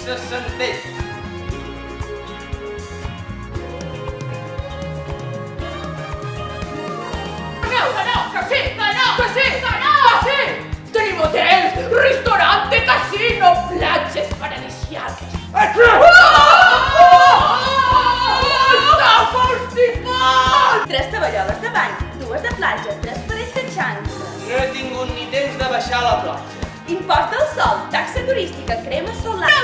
se senteix. Tenim hotels, ristorante, casino, platges paradisíaques. Està constipat! 3 tovalloles de bany, 2 de platja, 3 parells de xanxes. No he tingut ni temps de baixar a la platja. Impost del sol, taxa turística, crema solar...